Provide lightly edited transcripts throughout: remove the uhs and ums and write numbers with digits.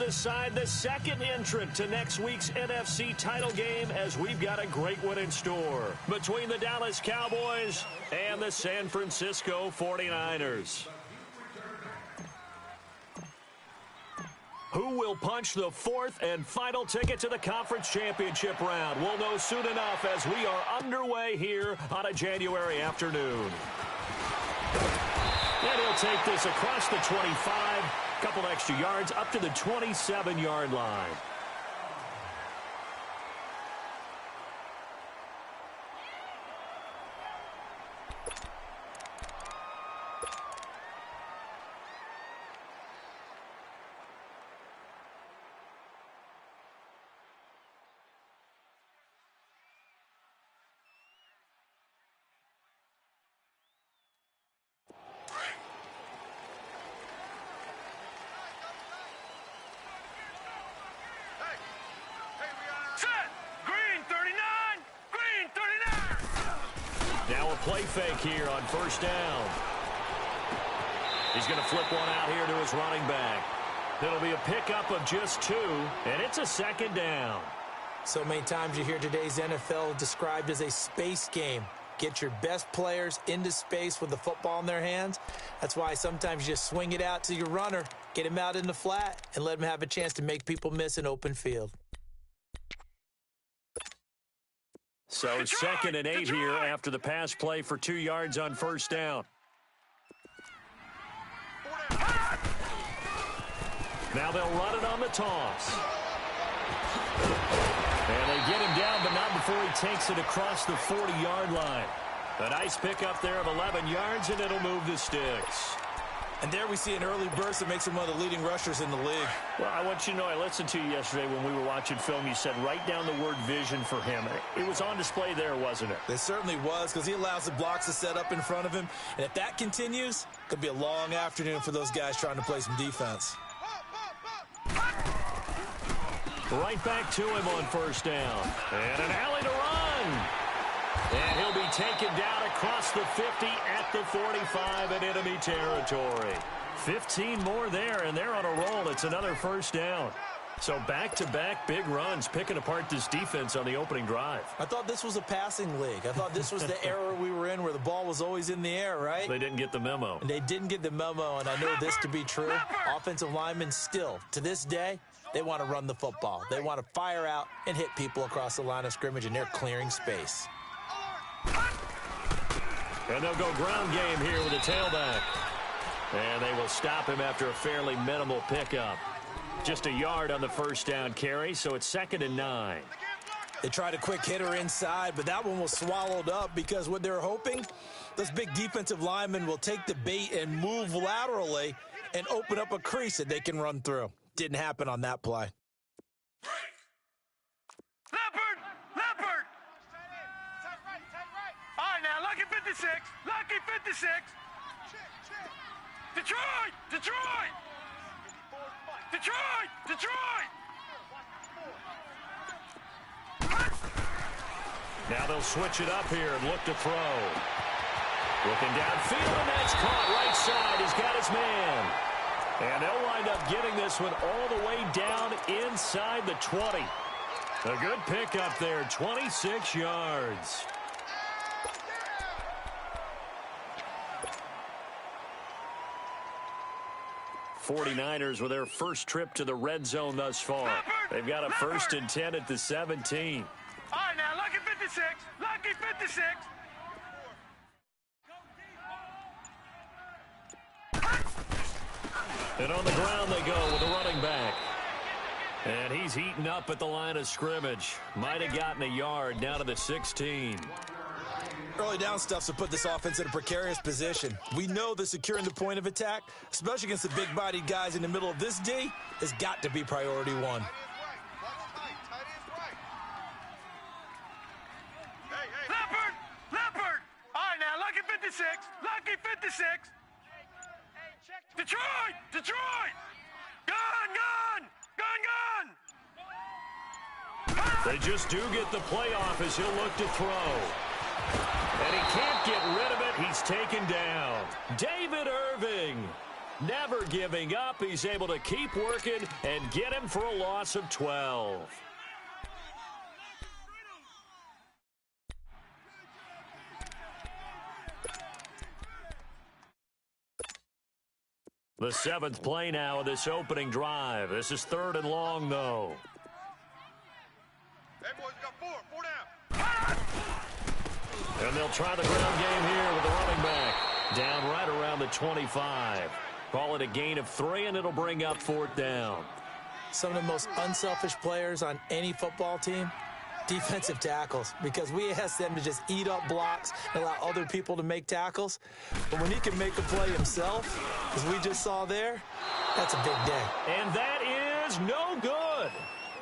decide the second entrant to next week's NFC title game, as we've got a great one in store between the Dallas Cowboys and the San Francisco 49ers. Who will punch the fourth and final ticket to the conference championship round? We'll know soon enough as we are underway here on a January afternoon. And he'll take this across the 25, a couple extra yards up to the 27-yard line. Now a play fake here on first down. He's going to flip one out here to his running back. It'll be a pickup of just 2, and it's a second down. So many times you hear today's NFL described as a space game. Get your best players into space with the football in their hands. That's why sometimes you just swing it out to your runner, get him out in the flat, and let him have a chance to make people miss an open field. So 2nd and 8 here after the pass play for 2 yards on first down. Now they'll run it on the toss. And they get him down, but not before he takes it across the 40-yard line. A nice pickup there of 11 yards, and it'll move the sticks. And there we see an early burst that makes him one of the leading rushers in the league. Well, I want you to know, I listened to you yesterday when we were watching film. You said write down the word vision for him. It was on display there, wasn't it? It certainly was, because he allows the blocks to set up in front of him. And if that continues, it could be a long afternoon for those guys trying to play some defense. Right back to him on first down. And an alley to run. And he'll be taken down across the 50 at the 45 in enemy territory. 15 more there, and they're on a roll. It's another first down. So back-to-back big runs, picking apart this defense on the opening drive. I thought this was a passing league. I thought this was the era we were in where the ball was always in the air, right? They didn't get the memo. And they didn't get the memo, and I know this to be true. Offensive linemen still, to this day, they want to run the football. They want to fire out and hit people across the line of scrimmage, and they're clearing space. And they'll go ground game here with a tailback. And they will stop him after a fairly minimal pickup. Just a yard on the first down carry, so it's 2nd and 9. They tried a quick hitter inside, but that one was swallowed up because what they're hoping, those big defensive linemen will take the bait and move laterally and open up a crease that they can run through. Didn't happen on that play. Leopard! All right, now, lucky 56. Detroit! Now they'll switch it up here and look to throw. Looking downfield, and that's caught right side. He's got his man. And they'll wind up getting this one all the way down inside the 20. A good pickup there, 26 yards. '49ers with their first trip to the red zone thus far. They've got a 1st and 10 at the 17. All right, now, lucky 56. And on the ground they go with a running back. And he's heating up at the line of scrimmage. Might have gotten a yard down to the 16. Early down stuff to put this offense in a precarious position. We know that securing the point of attack, especially against the big-bodied guys in the middle of this D, has got to be priority one. Leopard! All right, now, lucky 56. Detroit! Gun! They just do get the playoff as he'll look to throw. And he can't get rid of it. He's taken down. David Irving. Never giving up. He's able to keep working and get him for a loss of 12. The 7th play now of this opening drive. This is 3rd and long, though. Hey, boys, we got 4 down. And they'll try the ground game here with the running back. Down right around the 25. Call it a gain of 3, and it'll bring up 4th down. Some of the most unselfish players on any football team, defensive tackles, because we ask them to just eat up blocks and allow other people to make tackles. But when he can make a play himself, as we just saw there, that's a big day. And that is no good.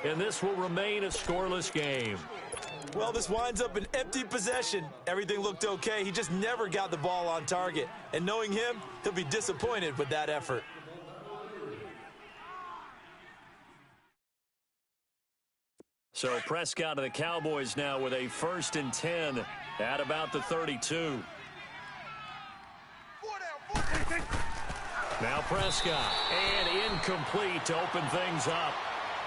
And this will remain a scoreless game. Well, this winds up an empty possession. Everything looked okay. He just never got the ball on target. And knowing him, he'll be disappointed with that effort. So Prescott and the Cowboys now with a 1st and 10 at about the 32. 4 down. Now Prescott, and incomplete to open things up.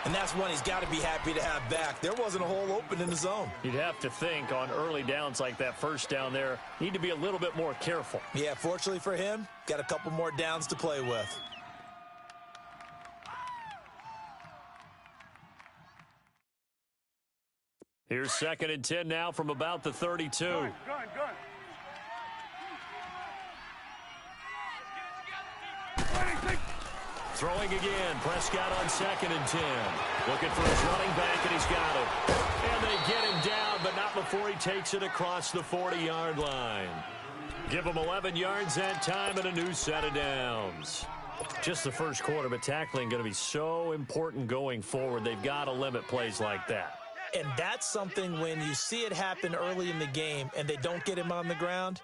And that's one he's got to be happy to have back. There wasn't a hole open in the zone. You'd have to think on early downs like that 1st down there, need to be a little bit more careful. Yeah, fortunately for him, got a couple more downs to play with. Here's 2nd and 10 now from about the 32. Gun. Throwing again, Prescott on 2nd and 10. Looking for his running back, and he's got him. And they get him down, but not before he takes it across the 40-yard line. Give him 11 yards that time and a new set of downs. Just the first quarter, but tackling going to be so important going forward. They've got to limit plays like that. And that's something when you see it happen early in the game and they don't get him on the ground,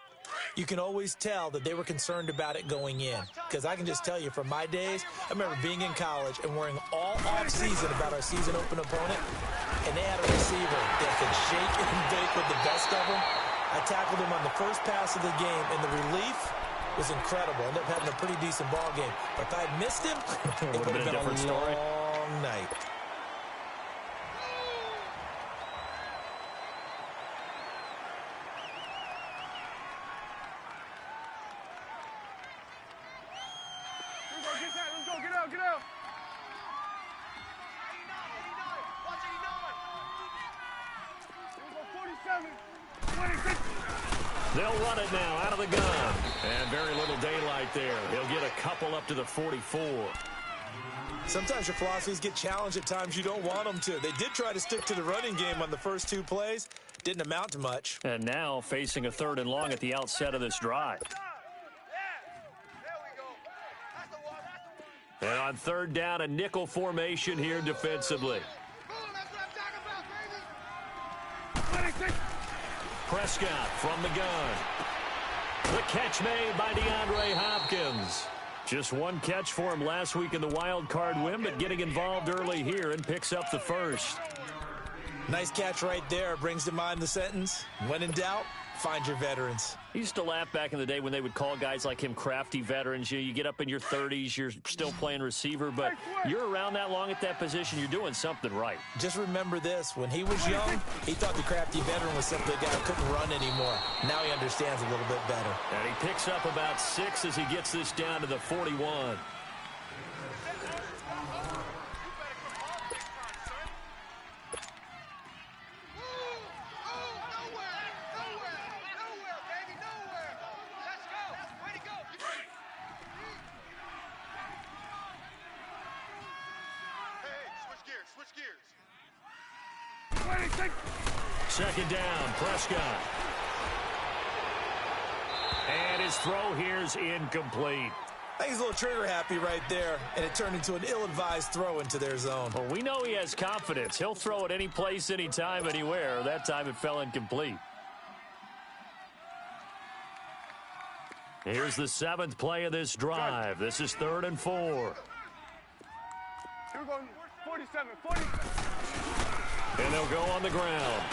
you can always tell that they were concerned about it going in. Because I can just tell you from my days, I remember being in college and worrying all off-season about our season open opponent, and they had a receiver that could shake and bake with the best of them. I tackled him on the first pass of the game, and the relief was incredible. Ended up having a pretty decent ball game. But if I had missed him, it would have been a different story. long night. Get out. Watch 89. 46. They'll run it now out of the gun. And very little daylight there. He'll get a couple up to the 44. Sometimes your philosophies get challenged at times you don't want them to. They did try to stick to the running game on the first 2 plays. Didn't amount to much. And now facing a 3rd and long at the outset of this drive. And on 3rd down, a nickel formation here defensively. Prescott from the gun. The catch made by DeAndre Hopkins. Just one catch for him last week in the wild card win, but getting involved early here and picks up the 1st. Nice catch right there. Brings to mind the sentence, when in doubt, find your veterans. I used to laugh back in the day when they would call guys like him crafty veterans. You get up in your 30s, you're still playing receiver, but you're around that long at that position, you're doing something right. Just remember this. When he was young, he thought the crafty veteran was simply a guy who couldn't run anymore. Now he understands a little bit better. And he picks up about 6 as he gets this down to the 41. Second down, Prescott. And his throw here is incomplete. I think he's a little trigger happy right there, and it turned into an ill-advised throw into their zone. Well, we know he has confidence. He'll throw it any place, anytime, anywhere. That time it fell incomplete. Here's the 7th play of this drive. This is 3rd and 4. Here we go. 47. 40. And they'll go on the ground.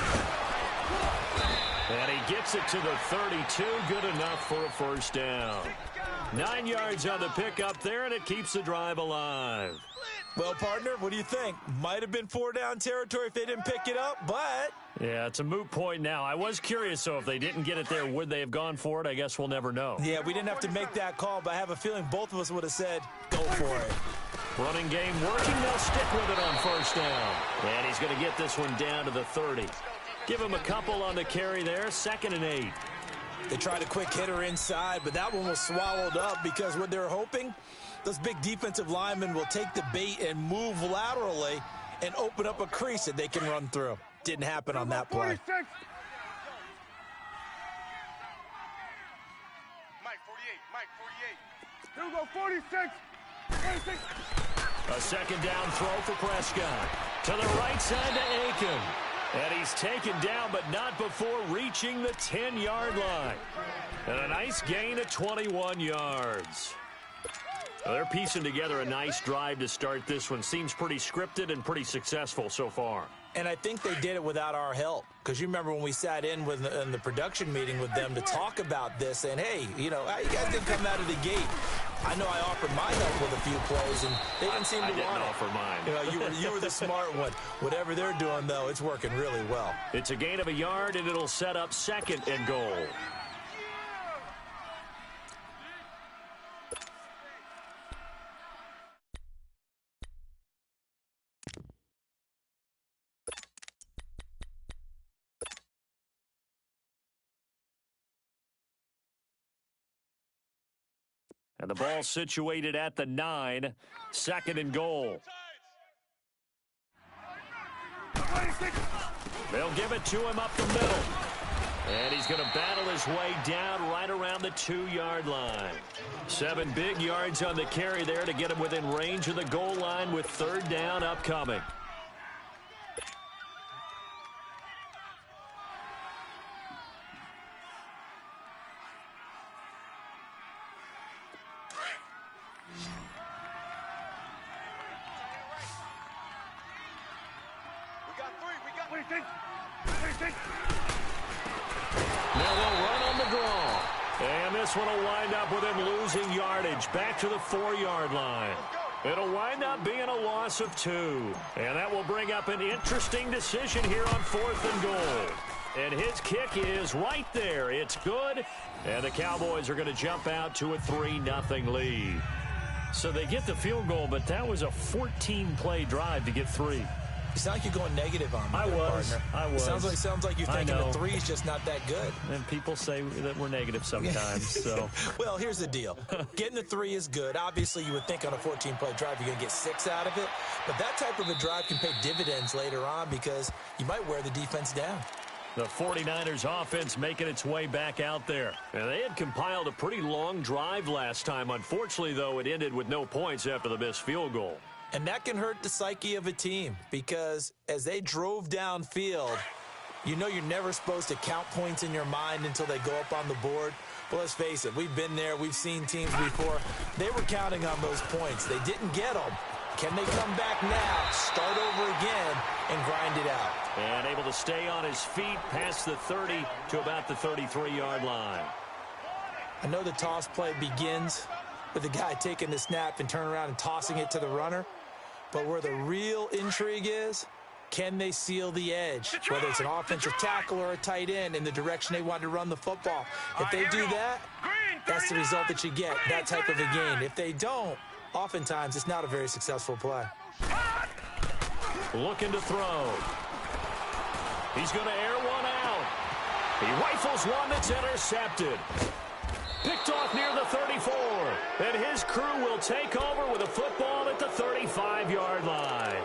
And he gets it to the 32. Good enough for a 1st down. 9 yards on the pickup there, and it keeps the drive alive. Well, partner, what do you think? Might have been 4-down territory if they didn't pick it up, but... Yeah, it's a moot point now. I was curious, so if they didn't get it there, would they have gone for it? I guess we'll never know. Yeah, we didn't have to make that call, but I have a feeling both of us would have said, go for it. Running game working. They'll stick with it on first down. And he's going to get this one down to the 30. Give him a couple on the carry there. 2nd and 8. They tried a quick hitter inside, but that one was swallowed up because what they're hoping, those big defensive linemen will take the bait and move laterally and open up a crease that they can run through. Didn't happen on that play. 46. Mike 48. Here we go, 46. 46. A 2nd down throw for Prescott. To the right side to Aiken. And he's taken down, but not before reaching the 10-yard line. And a nice gain of 21 yards. Well, they're piecing together a nice drive to start this one. Seems pretty scripted and pretty successful so far. And I think they did it without our help. Because you remember when we sat in the production meeting with them to talk about this, and hey, you know, how you guys didn't come out of the gate. I know I offered my help with a few plays, and they didn't seem to want it. I didn't offer mine. You know, you were the smart one. Whatever they're doing, though, it's working really well. It's a gain of a yard, and it'll set up 2nd and goal. And the ball situated at the 9, 2nd and goal. They'll give it to him up the middle. And he's going to battle his way down right around the 2-yard line. 7 big yards on the carry there to get him within range of the goal line with 3rd down upcoming. Now they'll run on the draw. And this one will wind up with him losing yardage back to the 4-yard line. It'll wind up being a loss of 2. And that will bring up an interesting decision here on 4th and goal. And his kick is right there. It's good. And the Cowboys are going to jump out to a 3-0 lead. So they get the field goal, but that was a 14-play drive to get 3. You sound like you're going negative on me, partner. I was. It sounds like you're thinking the 3 is just not that good. And people say that we're negative sometimes. So, well, here's the deal. Getting the 3 is good. Obviously, you would think on a 14-play drive you're going to get 6 out of it. But that type of a drive can pay dividends later on because you might wear the defense down. The 49ers offense making its way back out there. And they had compiled a pretty long drive last time. Unfortunately, though, it ended with no points after the missed field goal. And that can hurt the psyche of a team because as they drove downfield, you know you're never supposed to count points in your mind until they go up on the board. But let's face it, we've been there. We've seen teams before. They were counting on those points. They didn't get them. Can they come back now, start over again, and grind it out? And able to stay on his feet past the 30 to about the 33-yard line. I know the toss play begins with the guy taking the snap and turning around and tossing it to the runner. But where the real intrigue is, can they seal the edge? Whether it's an offensive tackle or a tight end in the direction they want to run the football. If they do that, that's the result that you get, that type of a gain. If they don't, oftentimes it's not a very successful play. Looking to throw. He's going to air one out. He rifles one that's intercepted. Picked off near the 34. And his crew will take over with a football at the 35-yard line.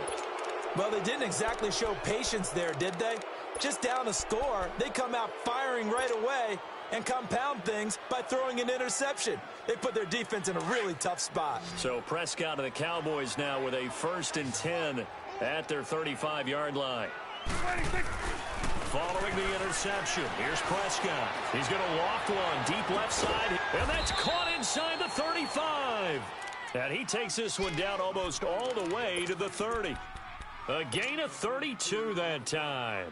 Well, they didn't exactly show patience there, did they? Just down a score, they come out firing right away and compound things by throwing an interception. They put their defense in a really tough spot. So Prescott and the Cowboys now with a 1st and 10 at their 35-yard line. Following the interception, here's Prescott. He's going to loft one deep left side, and that's caught inside the 35. And he takes this one down almost all the way to the 30. A gain of 32 that time.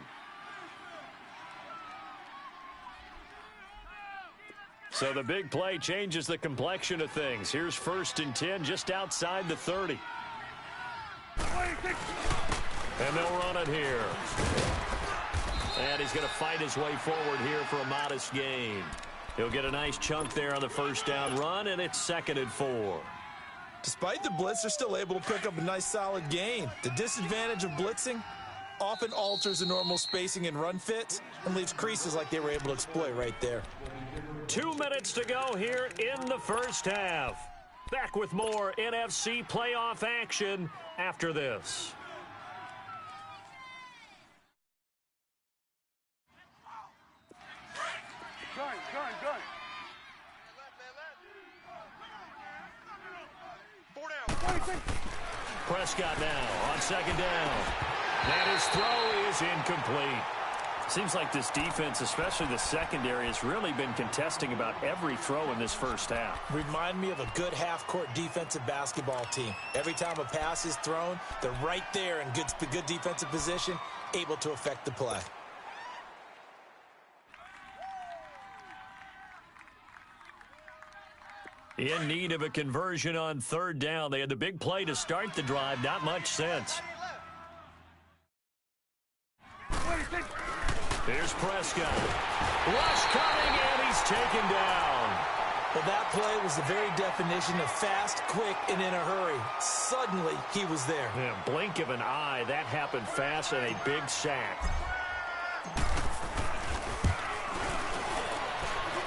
So the big play changes the complexion of things. Here's 1st and 10 just outside the 30. And they'll run it here. And he's going to fight his way forward here for a modest gain. He'll get a nice chunk there on the 1st down run, and it's 2nd and 4. Despite the blitz, they're still able to pick up a nice solid gain. The disadvantage of blitzing often alters the normal spacing and run fits and leaves creases like they were able to exploit right there. 2 minutes to go here in the 1st half. Back with more NFC playoff action after this. Gun. Prescott now on 2nd down. And his throw is incomplete. Seems like this defense, especially the secondary, has really been contesting about every throw in this 1st half. Remind me of a good half-court defensive basketball team. Every time a pass is thrown, they're right there in good defensive position, able to affect the play. In need of a conversion on 3rd down. They had the big play to start the drive. Not much sense. Here's Prescott. Rush coming, and he's taken down. Well, that play was the very definition of fast, quick, and in a hurry. Suddenly, he was there. Yeah, blink of an eye. That happened fast, and a big sack.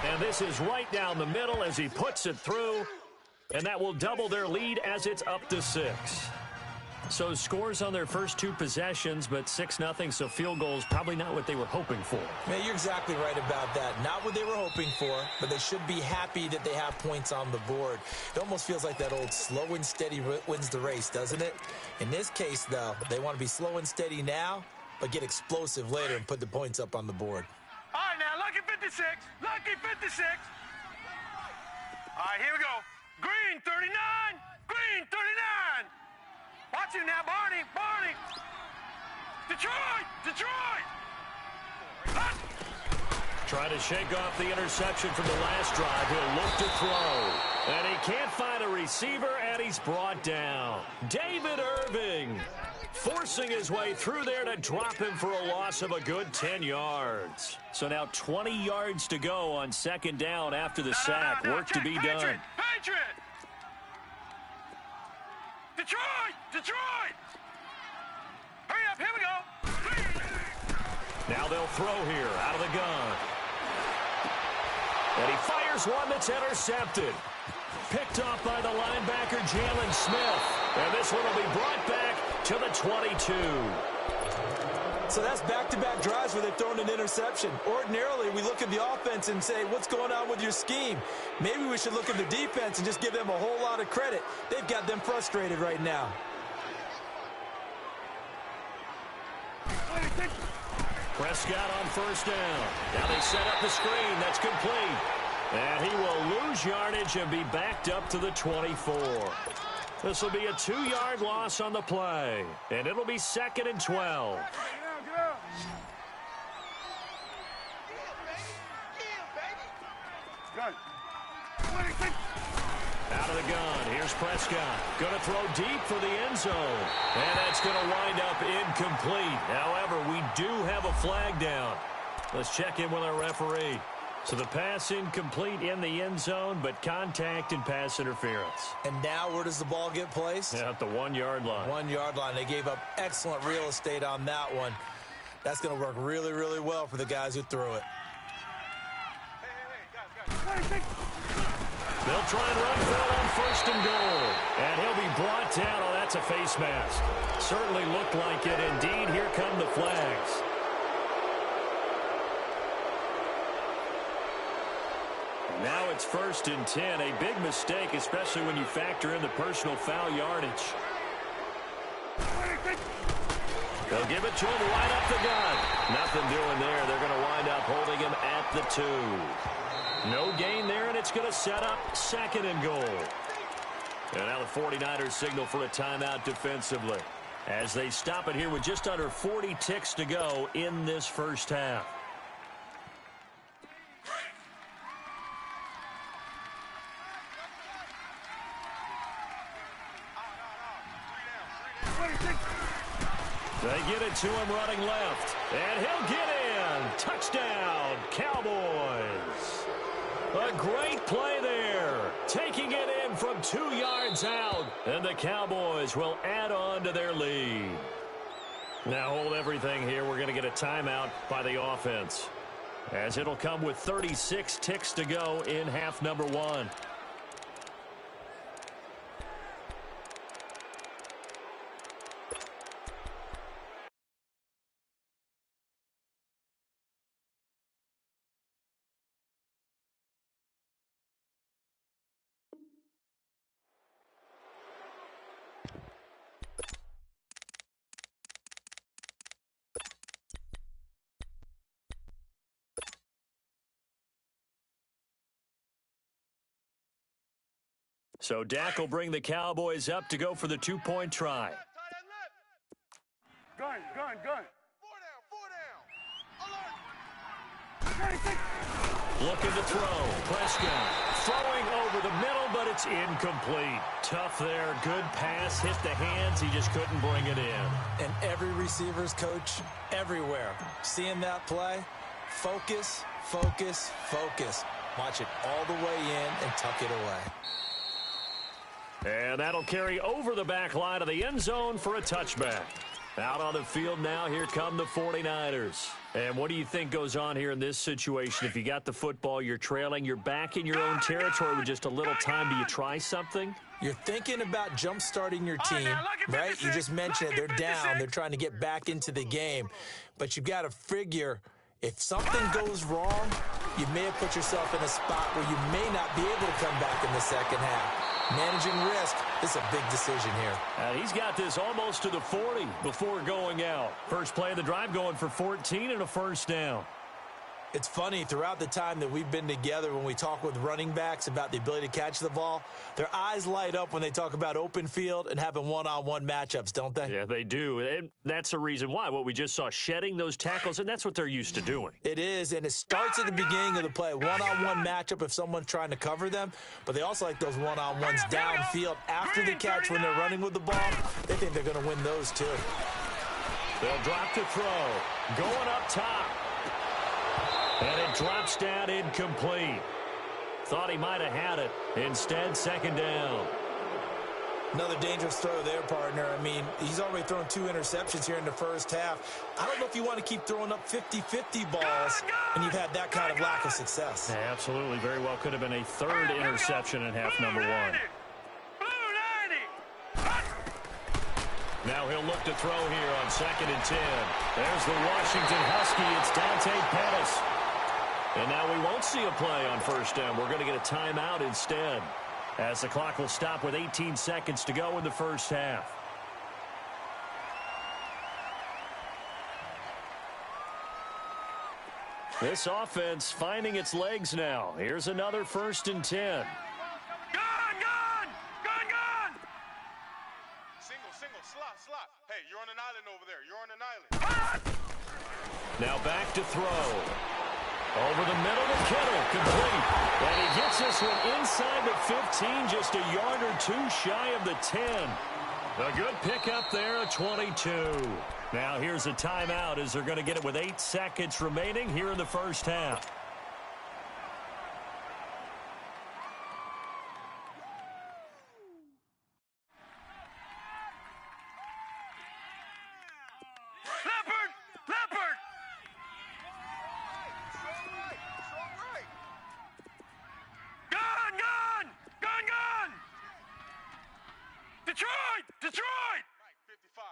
And this is right down the middle as he puts it through. And that will double their lead as it's up to 6. So scores on their first 2 possessions, but 6-0, so field goals probably not what they were hoping for. Man, you're exactly right about that. Not what they were hoping for, but they should be happy that they have points on the board. It almost feels like that old slow and steady wins the race, doesn't it? In this case, though, they want to be slow and steady now, but get explosive later and put the points up on the board. All right, now, lucky 56. Lucky 56. All right, here we go. Green 39. Green 39. Watch him now, Barney. Barney. Detroit. Ah. Trying to shake off the interception from the last drive. He'll look to throw. And he can't find a receiver, and he's brought down. David Irving forcing his way through there to drop him for a loss of a good 10 yards. So now 20 yards to go on 2nd down after the sack. Work to be done. Patriot. Detroit. Hurry up, here we go. Now they'll throw here out of the gun. And he fires one that's intercepted. Picked off by the linebacker, Jalen Smith. And this one will be brought back to the 22. So that's back-to-back drives where they've thrown an interception. Ordinarily, we look at the offense and say, what's going on with your scheme? Maybe we should look at the defense and just give them a whole lot of credit. They've got them frustrated right now. Prescott on 1st down. Now they set up the screen. That's complete. And he will lose yardage and be backed up to the 24. This will be a 2-yard loss on the play. And it'll be 2nd and 12. Out of the gun. Here's Prescott. Going to throw deep for the end zone. And that's going to wind up incomplete. However, we do have a flag down. Let's check in with our referee. So the pass incomplete in the end zone, but contact and pass interference. And now where does the ball get placed? Yeah, at the 1-yard line. 1-yard line. They gave up excellent real estate on that one. That's going to work really, really well for the guys who threw it. They'll try and run for it on 1st and goal. And he'll be brought down. Oh, that's a face mask. Certainly looked like it. Indeed, here come the flags. Now it's 1st and 10. A big mistake, especially when you factor in the personal foul yardage. They'll give it to him right up the gut. Nothing doing there. They're going to wind up holding him at the 2. No gain there, and it's going to set up 2nd and goal. And now the 49ers signal for a timeout defensively as they stop it here with just under 40 ticks to go in this 1st half. They get it to him running left. And he'll get in. Touchdown, Cowboys. A great play there. Taking it in from 2 yards out. And the Cowboys will add on to their lead. Now hold everything here. We're going to get a timeout by the offense, as it'll come with 36 ticks to go in half number 1. So Dak will bring the Cowboys up to go for the 2-point try. Gun. 4 down. Looking to throw. Prescott throwing over the middle, but it's incomplete. Tough there. Good pass. Hit the hands. He just couldn't bring it in. And every receiver's coach everywhere. Seeing that play, focus. Watch it all the way in and tuck it away. And that'll carry over the back line of the end zone for a touchback. Out on the field now, here come the 49ers. And what do you think goes on here in this situation? If you got the football, you're trailing, you're back in your own territory with just a little time. Do you try something? You're thinking about jump-starting your team, right? You just mentioned it. They're down. They're trying to get back into the game. But you've got to figure, if something goes wrong, you may have put yourself in a spot where you may not be able to come back in the second half. Managing risk is a big decision here. And he's got this almost to the 40 before going out. First play of the drive going for 14 and a first down. It's funny, throughout the time that we've been together, when we talk with running backs about the ability to catch the ball, their eyes light up when they talk about open field and having one-on-one matchups, don't they? Yeah, they do. And that's the reason why. What we just saw, shedding those tackles, and that's what they're used to doing. It is, and it starts at the beginning of the play. One-on-one matchup if someone's trying to cover them, but they also like those one-on-ones downfield after the catch when they're running with the ball. They think they're going to win those, too. They'll drop to throw. Going up top. And it drops down incomplete. Thought he might have had it. Instead, second down. Another dangerous throw there, partner. I mean, he's already thrown 2 interceptions here in the first half. I don't know if you want to keep throwing up 50-50 balls, and you've had that kind of lack of success. Yeah, absolutely. Very well could have been a third interception in half number 1. Now he'll look to throw here on 2nd and 10. There's the Washington Husky. It's Dante Pettis. And now we won't see a play on first down. We're going to get a timeout instead, as the clock will stop with 18 seconds to go in the first half. This offense finding its legs now. Here's another 1st and 10. Slot. Hey, you're on an island over there. You're on an island. Now back to throw. Over the middle to Kittle, complete. And he gets this one inside the 15, just a yard or 2 shy of the 10. A good pickup there, a 22. Now here's a timeout as they're going to get it with 8 seconds remaining here in the first half. Detroit! Mike, 55.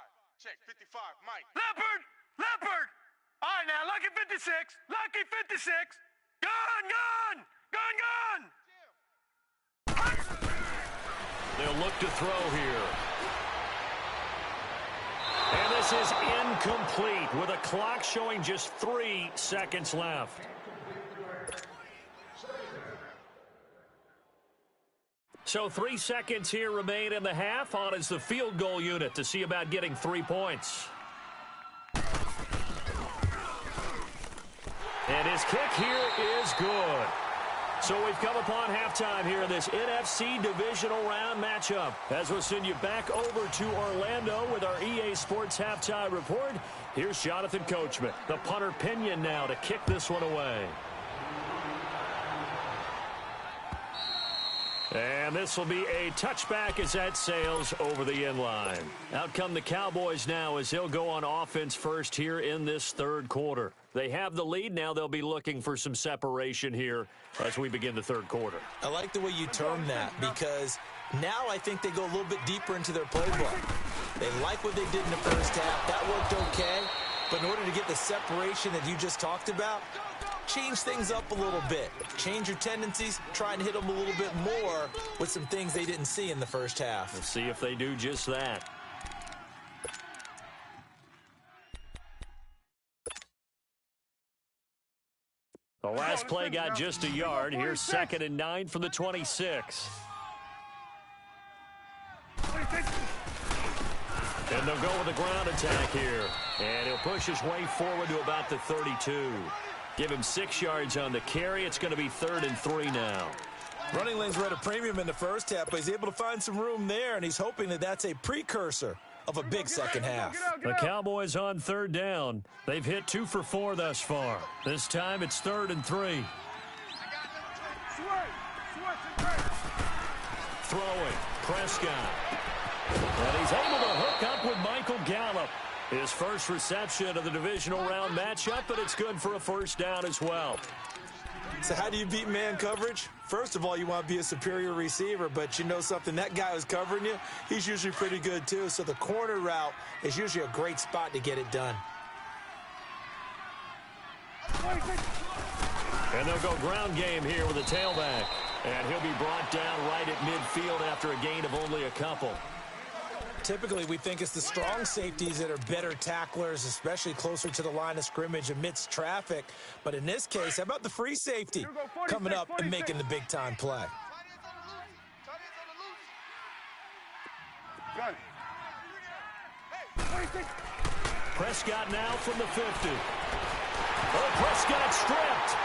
Check, 55. Mike. Leopard! All right, now, Lucky 56. Lucky 56. Gun! They'll look to throw here. And this is incomplete with a clock showing just 3 seconds left. So 3 seconds here remain in the half. On is the field goal unit to see about getting 3 points. And his kick here is good. So we've come upon halftime here in this NFC divisional round matchup. As we'll send you back over to Orlando with our EA Sports halftime report. Here's Jonathan Coachman, the punter Pinion now to kick this one away. And this will be a touchback as that sails over the end line. Out come the Cowboys now as they'll go on offense first here in this third quarter. They have the lead. Now they'll be looking for some separation here as we begin the third quarter. I like the way you term that because now I think they go a little bit deeper into their playbook. They like what they did in the first half. That worked okay. But in order to get the separation that you just talked about, change things up a little bit. Change your tendencies. Try and hit them a little bit more with some things they didn't see in the first half. We'll see if they do just that. The last play got just a yard. Here's 2nd and 9 from the 26. And they'll go with a ground attack here. And he'll push his way forward to about the 32. Give him 6 yards on the carry. It's going to be 3rd and 3 now. Running lanes were at a premium in the first half, but he's able to find some room there, and he's hoping that that's a precursor of a big second half. The Cowboys on 3rd down. They've hit 2 for 4 thus far. This time it's 3rd and 3. Throwing. Prescott. And he's able to hook up with Michael Gallup. His first reception of the divisional round matchup, but it's good for a first down as well. So how do you beat man coverage? First of all, you want to be a superior receiver, but you know something, that guy who's covering you, he's usually pretty good too. So the corner route is usually a great spot to get it done. And they'll go ground game here with a tailback. And he'll be brought down right at midfield after a gain of only a couple. Typically, we think it's the strong safeties that are better tacklers, especially closer to the line of scrimmage amidst traffic. But in this case, how about the free safety coming up and making the big-time play? Prescott now from the 50. Oh, Prescott stripped.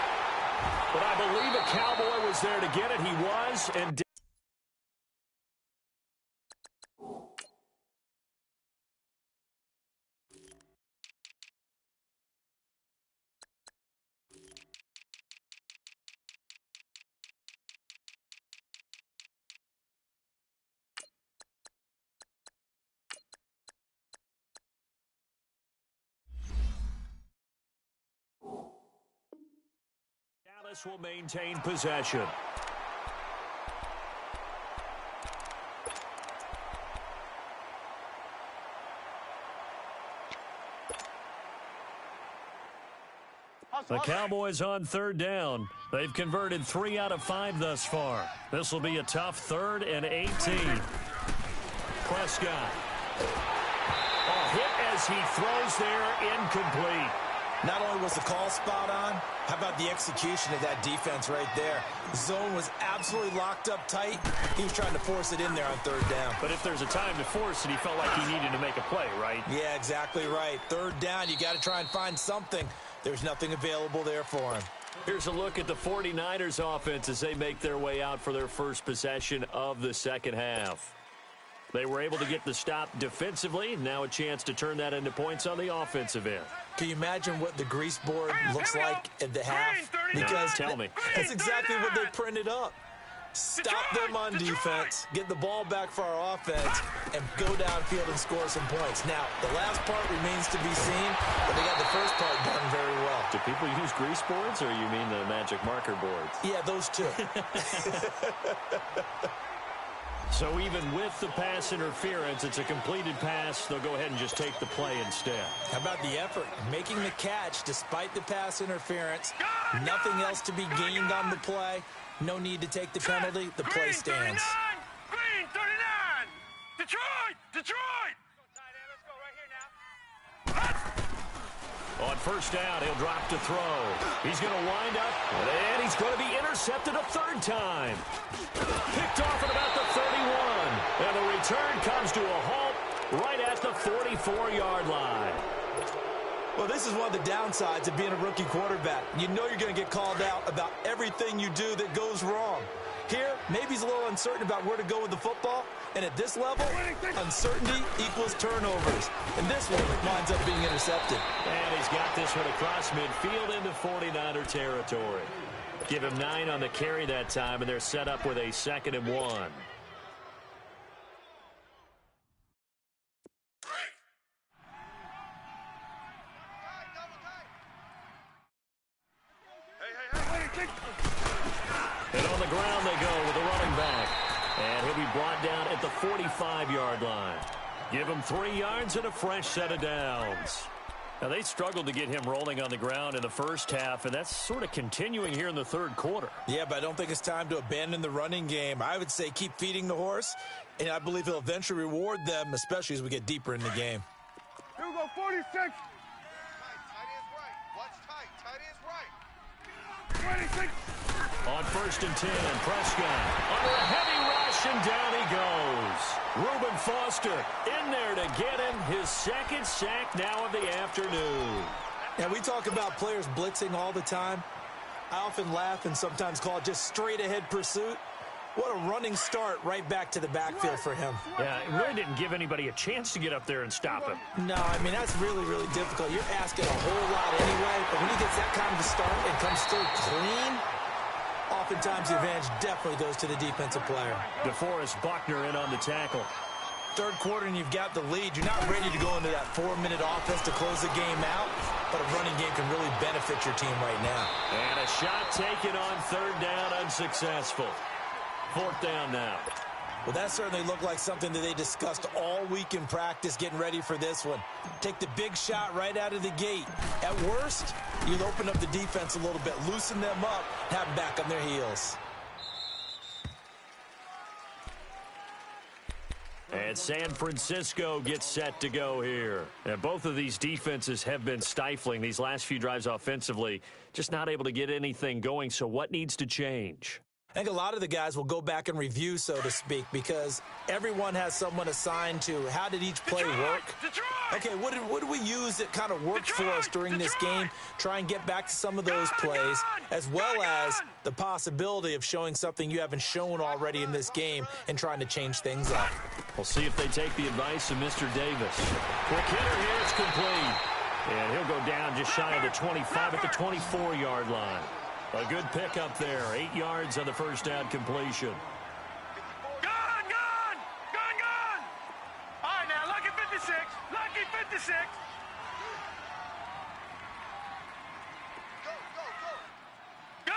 But I believe a Cowboy was there to get it. He was, and Dallas will maintain possession. The Cowboys on 3rd down. They've converted 3 out of 5 thus far. This will be a tough 3rd and 18. Prescott. A hit as he throws there, incomplete. Not only was the call spot on, how about the execution of that defense right there? The zone was absolutely locked up tight. He was trying to force it in there on 3rd down. But if there's a time to force it, he felt like he needed to make a play, right? Yeah, exactly right. 3rd down, you got to try and find something. There's nothing available there for him. Here's a look at the 49ers offense as they make their way out for their first possession of the second half. They were able to get the stop defensively. Now a chance to turn that into points on the offensive end. Can you imagine what the grease board looks like at the half? Because tell me. That's exactly what they printed up. Stop them on defense, get the ball back for our offense, and go downfield and score some points. Now, the last part remains to be seen, but they got the first part done very well. Do people use grease boards, or you mean the magic marker boards? Yeah, those two. So even with the pass interference, it's a completed pass. They'll go ahead and just take the play instead. How about the effort? Making the catch despite the pass interference. Nothing else to be gained on the play. No need to take the penalty. The play stands. Green 39! Detroit! Detroit! On first down, he'll drop to throw. He's going to wind up, and he's going to be intercepted a 3rd time. Picked off at about the 31. And the return comes to a halt right at the 44-yard line. Well, this is one of the downsides of being a rookie quarterback. You know you're going to get called out about everything you do that goes wrong. Here, maybe he's a little uncertain about where to go with the football. And at this level, uncertainty equals turnovers. And this one winds up being intercepted. And he's got this one across midfield into 49er territory. Give him 9 on the carry that time, and they're set up with a 2nd and 1. And on the ground they go with the running back. And he'll be brought down at the 45-yard line. Give him 3 yards and a fresh set of downs. Now, they struggled to get him rolling on the ground in the first half, and that's sort of continuing here in the third quarter. Yeah, but I don't think it's time to abandon the running game. I would say keep feeding the horse, and I believe he'll eventually reward them, especially as we get deeper in the game. Here we go, 46. Tight is right. Watch tight. Tight is right. 26. On 1st and 10, Prescott under a heavy rush, and down he goes. Reuben Foster in there to get him his 2nd sack now of the afternoon. And we talk about players blitzing all the time. I often laugh and sometimes call it just straight-ahead pursuit. What a running start right back to the backfield for him. Yeah, it really didn't give anybody a chance to get up there and stop him. No, I mean, that's really, really difficult. You're asking a whole lot anyway, but when he gets that kind of a start and comes through clean, oftentimes the advantage definitely goes to the defensive player. DeForest Buckner in on the tackle. Third quarter and you've got the lead. You're not ready to go into that 4-minute offense to close the game out, but a running game can really benefit your team right now. And a shot taken on 3rd down, unsuccessful. 4th down now. Well, that certainly looked like something that they discussed all week in practice getting ready for this one. Take the big shot right out of the gate. At worst, you'll open up the defense a little bit, loosen them up, have them back on their heels. And San Francisco gets set to go here. And both of these defenses have been stifling these last few drives offensively, just not able to get anything going. So what needs to change? I think a lot of the guys will go back and review, so to speak, because everyone has someone assigned to how did each play work. Okay, what did we use that kind of worked for us during this game? Try and get back to some of those plays, as well as the possibility of showing something you haven't shown already in this game and trying to change things up. We'll see if they take the advice of Mr. Davis. Quick hitter here, it's complete. And he'll go down just shy of the 25 at the 24-yard line. A good pickup there, 8 yards on the 1st down completion. Gone! All right, now, lucky 56. Lucky 56. Gone!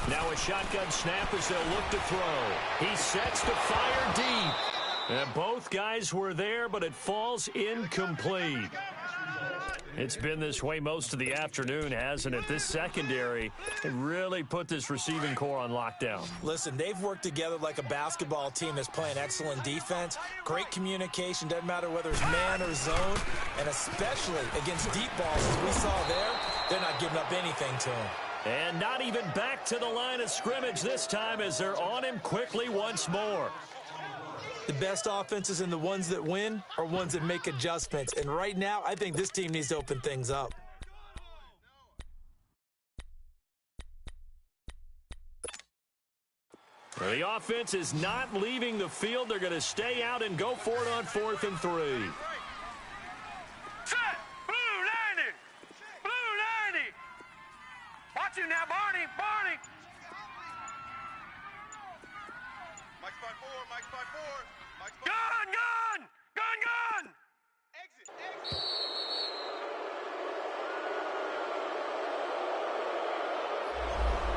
Now a shotgun snap as they'll look to throw. He sets to fire deep. And both guys were there, but it falls incomplete. It's been this way most of the afternoon, hasn't it? This secondary really put this receiving core on lockdown. Listen, they've worked together like a basketball team that's playing excellent defense. Great communication, doesn't matter whether it's man or zone. And especially against deep balls, as we saw there, they're not giving up anything to him. And not even back to the line of scrimmage this time as they're on him quickly once more. The best offenses and the ones that win are ones that make adjustments. And right now, I think this team needs to open things up. The offense is not leaving the field. They're going to stay out and go for it on 4th and 3. Set! Blue 90! Blue 90! Watch him now, Barney! Barney! Mike's by 4. Mike's by 4. Mike's by 4. Gone! Gone! Gone! Gone! Exit. Exit.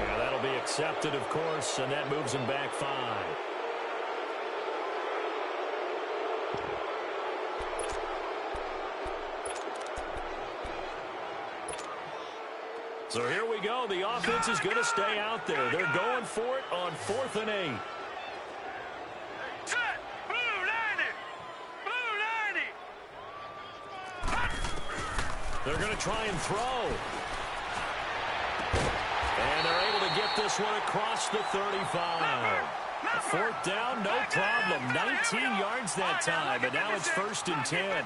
Yeah, that'll be accepted, of course, and that moves him back 5. So here we go. The offense is going to stay out there. They're going for it on 4th and 8. Set! Blue 90! Blue 90! They're going to try and throw. And they're able to get this one across the 35. Fourth down, no problem. 19 yards that time, and now it's 1st and 10.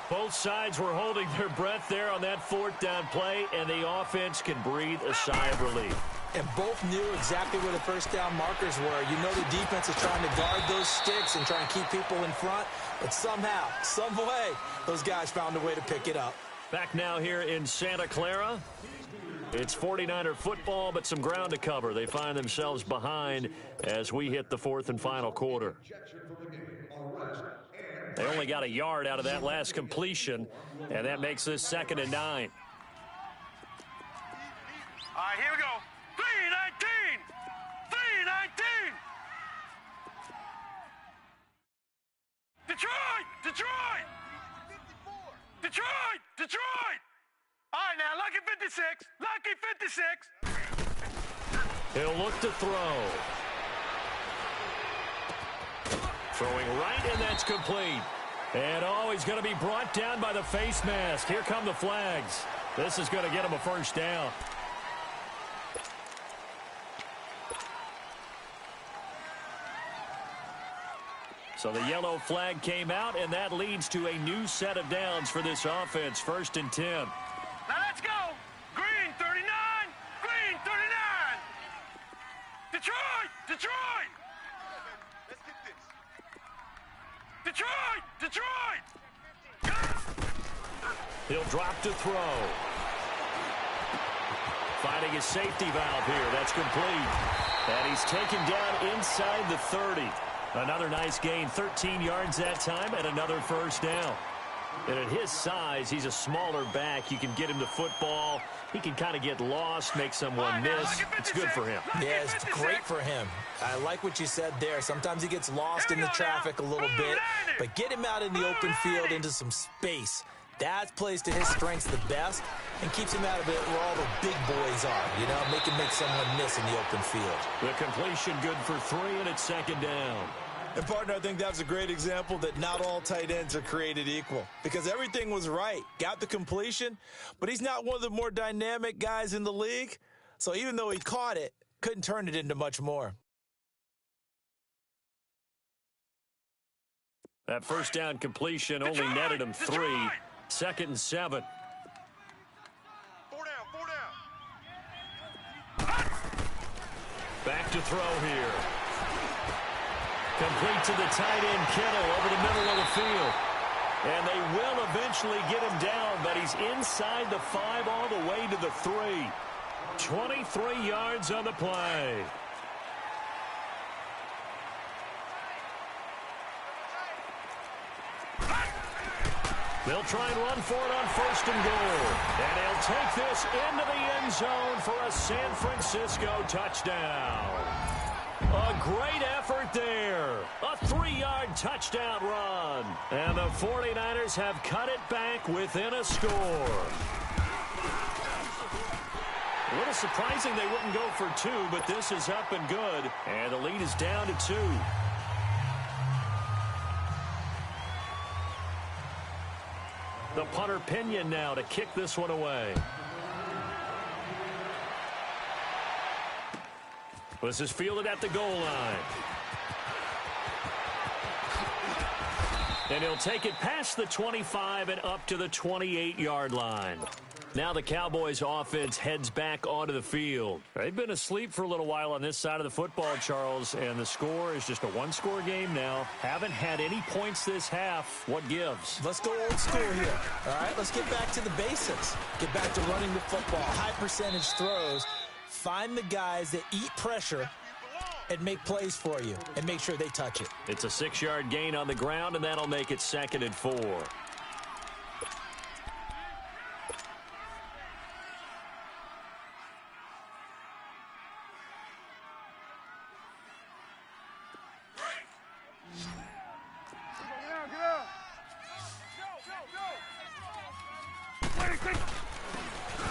Both sides were holding their breath there on that fourth down play, and the offense can breathe a sigh of relief. And both knew exactly where the first down markers were. You know the defense is trying to guard those sticks and try and keep people in front, but somehow, some way, those guys found a way to pick it up. Back now here in Santa Clara. It's 49er football, but some ground to cover. They find themselves behind as we hit the 4th and final quarter. They only got a yard out of that last completion, and that makes this 2nd and 9. All right, here we go. 3-19. 3-19. Detroit! Detroit! Detroit! Detroit! All right, now, lucky 56. Lucky 56. He'll look to throw. Throwing right, and that's complete. And, he's going to be brought down by the face mask. Here come the flags. This is going to get him a first down. So the yellow flag came out, and that leads to a new set of downs for this offense. 1st and 10. Now let's go. Green 39. Green 39. Detroit. Detroit. Let's get this. Detroit. Detroit. He'll drop to throw. Finding his safety valve here. That's complete. And he's taken down inside the 30. Another nice gain, 13 yards that time, and another first down. And at his size, he's a smaller back. You can get him to football. He can kind of get lost, make someone miss. It's good for him. Yeah, it's great for him. I like what you said there. Sometimes he gets lost in the traffic a little bit, but get him out in the open field into some space. That plays to his strengths the best and keeps him out of it where all the big boys are, make him make someone miss in the open field. The completion good for 3, and it's 2nd down. And, partner, I think that's a great example that not all tight ends are created equal because everything was right. Got the completion, but he's not one of the more dynamic guys in the league. So even though he caught it, couldn't turn it into much more. That first down completion only netted him 3. 2nd and 7. 4 down, 4 down. Back to throw here. Complete to the tight end, Kittle, over the middle of the field. And they will eventually get him down, but he's inside the 5 all the way to the 3. 23 yards on the play. They'll try and run for it on 1st and goal. And he'll take this into the end zone for a San Francisco touchdown. A great effort there. A 3-yard touchdown run. And the 49ers have cut it back within a score. A little surprising they wouldn't go for 2, but this is up and good. And the lead is down to 2. The punter Pinion now to kick this one away. This is fielded at the goal line. And he'll take it past the 25 and up to the 28-yard line. Now the Cowboys offense heads back onto the field. They've been asleep for a little while on this side of the football, Charles, and the score is just a one-score game now. Haven't had any points this half. What gives? Let's go old school here. All right, let's get back to the basics. Get back to running the football, high percentage throws. Find the guys that eat pressure and make plays for you and make sure they touch it. It's a 6-yard gain on the ground, and that'll make it 2nd and 4.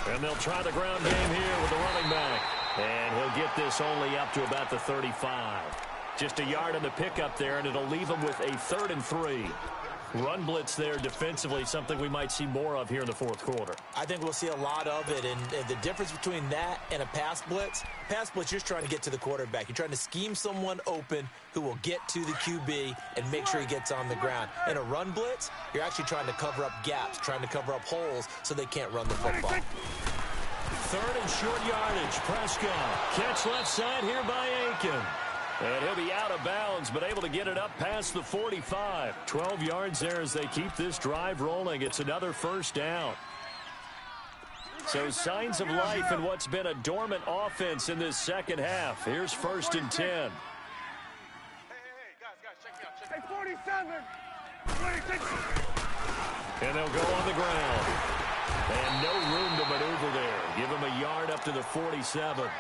And they'll try the ground game here with the running back. And he'll get this only up to about the 35. Just a yard on the pickup there, and it'll leave him with a 3rd and 3. Run blitz there defensively, something we might see more of here in the fourth quarter. I think we'll see a lot of it, and the difference between that and a pass blitz, you're just trying to get to the quarterback. You're trying to scheme someone open who will get to the QB and make sure he gets on the ground. In a run blitz, you're actually trying to cover up gaps, trying to cover up holes so they can't run the football. Third and short yardage. Prescott. Catch left side here by Aiken. And he'll be out of bounds, but able to get it up past the 45. 12 yards there as they keep this drive rolling. It's another first down. So signs of life in what's been a dormant offense in this second half. Here's 1st and 10. Hey, guys, check me out. Hey, 47, 26. And they'll go on the ground. And no room to maneuver there. Give him a yard up to the 47.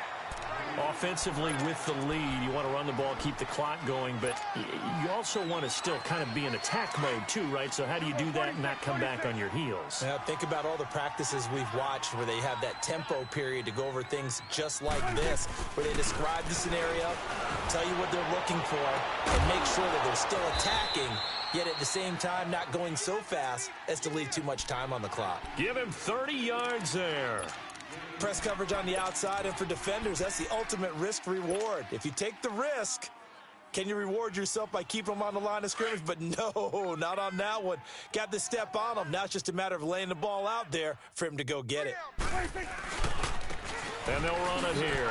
Offensively with the lead, you want to run the ball, keep the clock going, but you also want to still kind of be in attack mode too, right? So how do you do that and not come back on your heels? Now, think about all the practices we've watched where they have that tempo period to go over things just like this, where they describe the scenario, tell you what they're looking for, and make sure that they're still attacking, yet at the same time not going so fast as to leave too much time on the clock. Give him 30 yards there. Press coverage on the outside, and for defenders, that's the ultimate risk-reward. If you take the risk, can you reward yourself by keeping them on the line of scrimmage? But no, not on that one. Got the step on him. Now it's just a matter of laying the ball out there for him to go get it. And they'll run it here.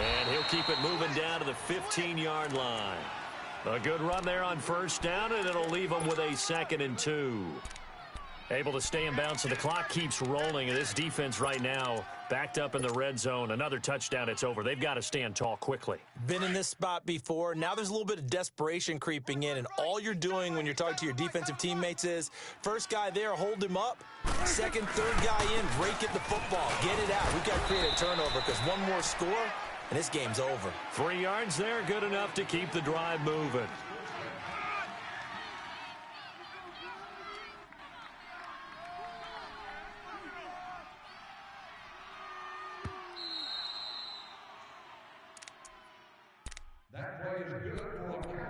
And he'll keep it moving down to the 15-yard line. A good run there on first down, and it'll leave them with a 2nd and 2. Able to stay in bounds, so the clock keeps rolling. And this defense right now backed up in the red zone. Another touchdown, it's over. They've got to stand tall quickly. Been in this spot before. Now there's a little bit of desperation creeping in, and all you're doing when you're talking to your defensive teammates is first guy there, hold him up. Second, third guy in, break it the football. Get it out. We've got to create a turnover because one more score, and this game's over. 3 yards there, good enough to keep the drive moving.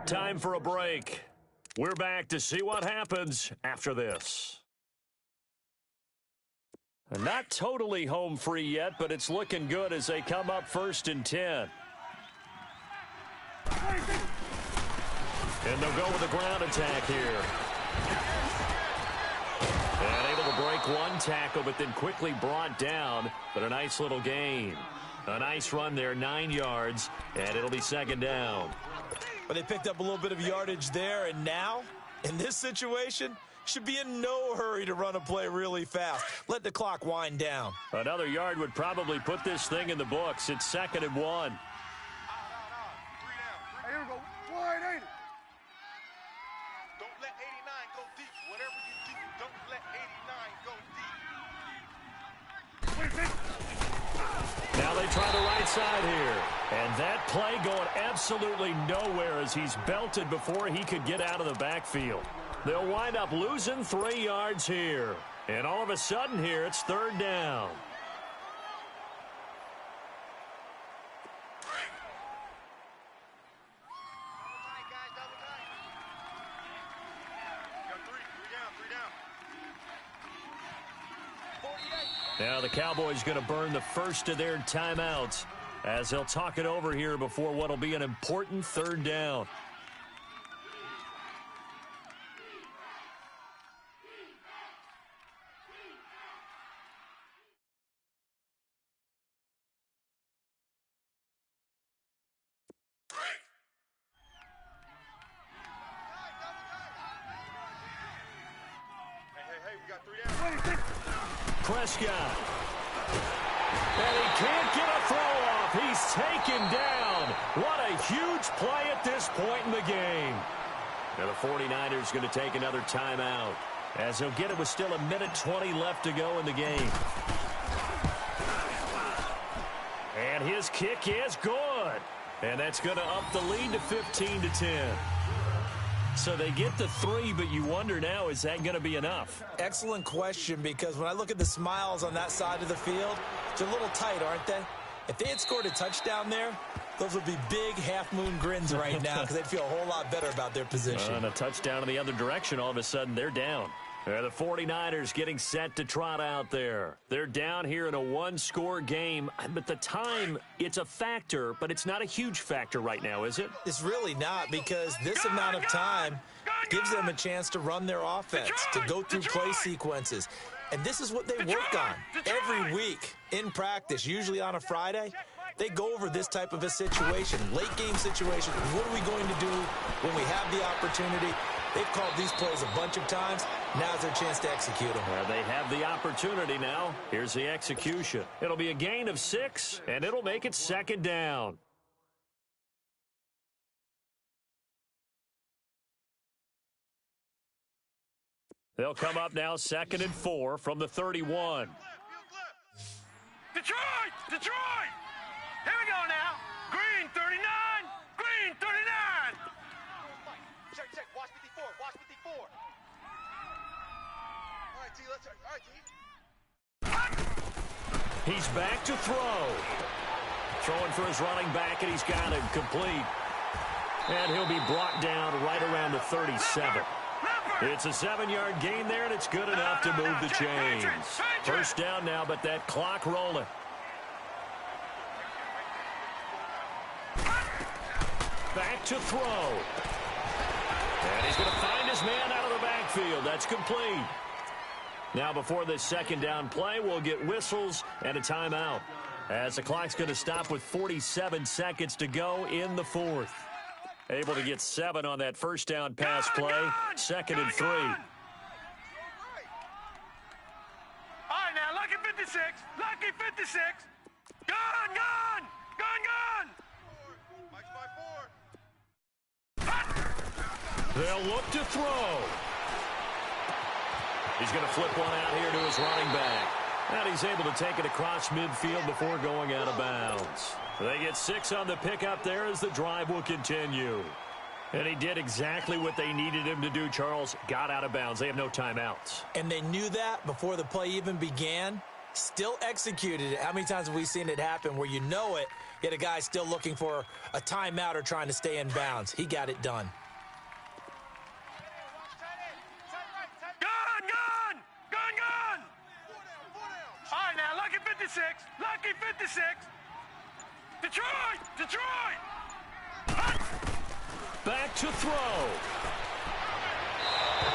Time for a break. We're back to see what happens after this. Not totally home free yet, but it's looking good as they come up 1st and 10. And they'll go with a ground attack here. And able to break one tackle, but then quickly brought down. But a nice little gain. A nice run there, 9 yards, and it'll be 2nd down. But they picked up a little bit of yardage there, and now, in this situation, should be in no hurry to run a play really fast. Let the clock wind down. Another yard would probably put this thing in the books. It's 2nd and 1. 3 down. Hey, here we go. 180. Don't let 89 go deep. Whatever you do, don't let 89 go deep. 26. Now they try the right side here. And that play going absolutely nowhere as he's belted before he could get out of the backfield. They'll wind up losing 3 yards here. And all of a sudden here, it's 3rd down. Now the Cowboys going to burn the first of their timeouts as they'll talk it over here before what will be an important 3rd down. Hey, we got 3 down. 26. Prescott. And he can't get a throw off. He's taken down. What a huge play at this point in the game. Now the 49ers going to take another timeout as he'll get it with still 1:20 left to go in the game. And his kick is good. And that's going to up the lead to 15-10. So they get the 3, but you wonder now, is that going to be enough? Excellent question, because when I look at the smiles on that side of the field, they're a little tight, aren't they? If they had scored a touchdown there, Those would be big half-moon grins right now because they'd feel a whole lot better about their position. And a touchdown in the other direction, all of a sudden they're down. The 49ers getting set to trot out there. They're down here in a one-score game, but the time, it's a factor, but it's not a huge factor right now, is it? It's really not, because this amount of time gives them a chance to run their offense, to go through play sequences. And this is what they work on every week in practice, usually on a Friday. They go over this type of a situation, late-game situation. What are we going to do when we have the opportunity? They've called these plays a bunch of times. Now's their chance to execute them. They have the opportunity now. Here's the execution. It'll be a gain of 6, and it'll make it second down. They'll come up now 2nd and 4 from the 31. Detroit! Detroit! Here we go now. Green 39. Green 39. Check. Watch 54. Watch 54. All right, T. Let's. All right, T. He's back to throw. Throwing for his running back, and he's got him complete. And he'll be brought down right around the 37. It's a 7-yard gain there, and it's good enough to move the chains. First down now, but that clock rolling. Back to throw. And he's going to find his man out of the backfield. That's complete. Now, before this second down play, we'll get whistles and a timeout, as the clock's going to stop with 47 seconds to go in the 4th. Able to get 7 on that first down pass play. 2nd and 3. All right, now, lucky 56. Lucky 56. Gun! Mike's by 4. They'll look to throw. He's going to flip one out here to his running back. And he's able to take it across midfield before going out of bounds. They get 6 on the pickup there as the drive will continue. And he did exactly what they needed him to do, Charles. Got out of bounds. They have no timeouts. And they knew that before the play even began. Still executed it. How many times have we seen it happen where you know it, yet a guy still looking for a timeout or trying to stay in bounds? He got it done. Gun! All right, now, lucky 56. Lucky 56. Detroit! Back to throw.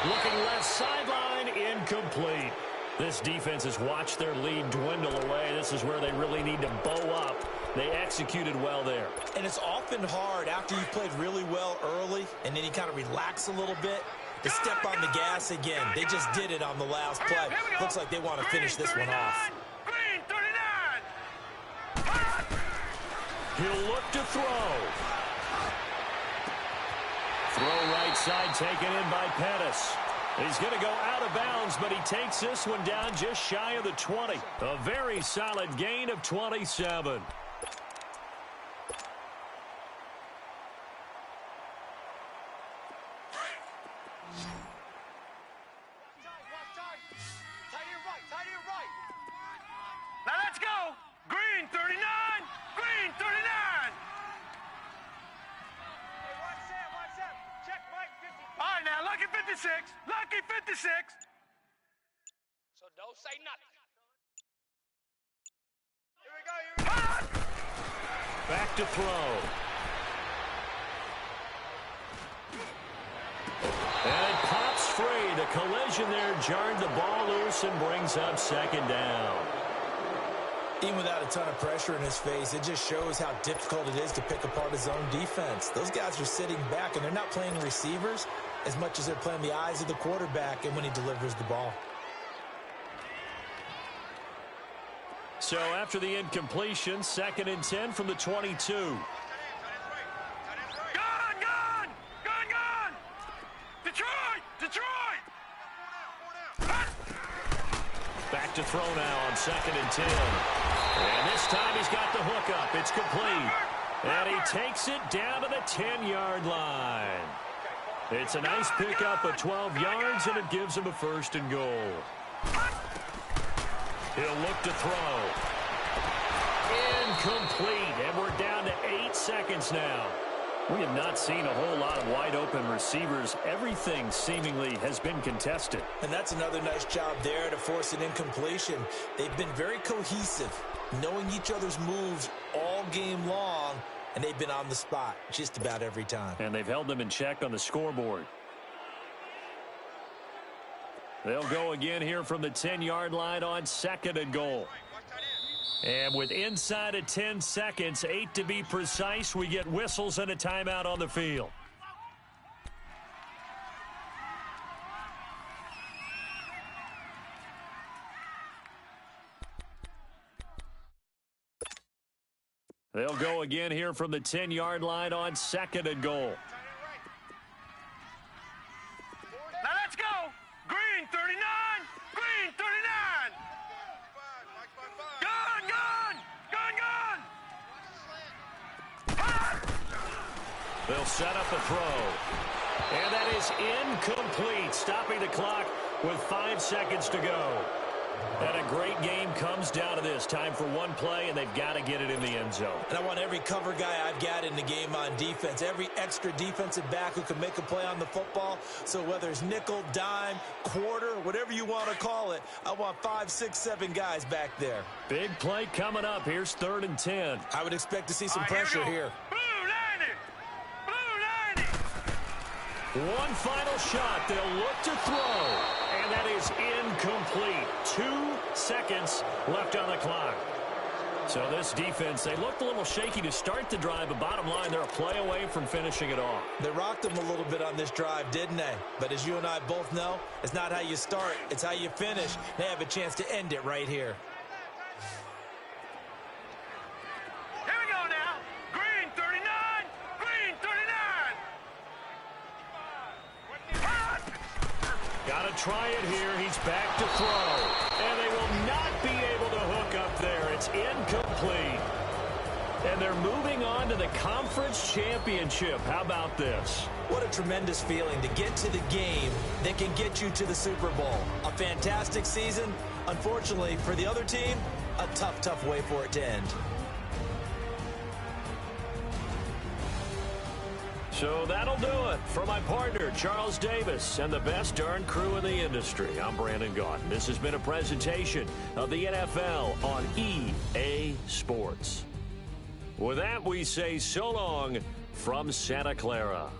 Looking left sideline, incomplete. This defense has watched their lead dwindle away. This is where they really need to bow up. They executed well there. And it's often hard after you've played really well early and then you kind of relax a little bit to step on the gas again. They just did it on the last play. Looks like they want to finish this one off. Green 39. He'll look to throw. Throw right side taken in by Pettis. He's going to go out of bounds, but he takes this one down just shy of the 20. A very solid gain of 27. Now let's go. Green 39. Green 39. All right, now, lucky 56. Lucky 56. So don't say nothing. Here we go. Back to throw. And it pops free. The collision there jarred the ball loose and brings up second down. Even without a ton of pressure in his face, it just shows how difficult it is to pick apart his own defense. Those guys are sitting back, and they're not playing receivers as much as they're playing the eyes of the quarterback and when he delivers the ball. So after the incompletion, 2nd and 10 from the 22. Gun! Detroit! Back to throw now on 2nd and 10. And this time he's got the hook up. It's complete. And he takes it down to the 10-yard line. It's a nice pickup of 12 yards, and it gives him a 1st and goal. He'll look to throw. Incomplete. And we're down to 8 seconds now. We have not seen a whole lot of wide-open receivers. Everything seemingly has been contested. And that's another nice job there to force an incompletion. They've been very cohesive, knowing each other's moves all game long, and they've been on the spot just about every time. And they've held them in check on the scoreboard. They'll go again here from the 10-yard line on 2nd and goal. And with inside of 10 seconds, 8 to be precise, we get whistles and a timeout on the field. They'll go again here from the 10-yard line on 2nd and goal. Now let's go. Green 39. Green 39. Gun, gun. Gun, gun. Hot. They'll set up a throw. And that is incomplete, stopping the clock with 5 seconds to go. And a great game comes down to this. Time for one play, and they've got to get it in the end zone. And I want every cover guy I've got in the game on defense, every extra defensive back who can make a play on the football. So whether it's nickel, dime, quarter, whatever you want to call it, I want 5, 6, 7 guys back there. Big play coming up. Here's 3rd and 10. I would expect to see some All right, pressure here. here. Blue 90. Blue 90. One final shot. They'll look to throw. And that is incomplete. 2 seconds left on the clock. So this defense, they looked a little shaky to start the drive, but bottom line, they're a play away from finishing it off. They rocked them a little bit on this drive, didn't they? But as you and I both know, it's not how you start, it's how you finish. They have a chance to end it right here. Here we go now. Green 39. Green 39. Hot. Got to try it here. He's back to throw. And they will not be able to hook up there. It's incomplete. And they're moving on to the conference championship. How about this? What a tremendous feeling to get to the game that can get you to the Super Bowl. A fantastic season. Unfortunately, for the other team, a tough, tough way for it to end. So that'll do it. For my partner, Charles Davis, and the best darn crew in the industry, I'm Brandon Gaudin. This has been a presentation of the NFL on EA Sports. With that, we say so long from Santa Clara.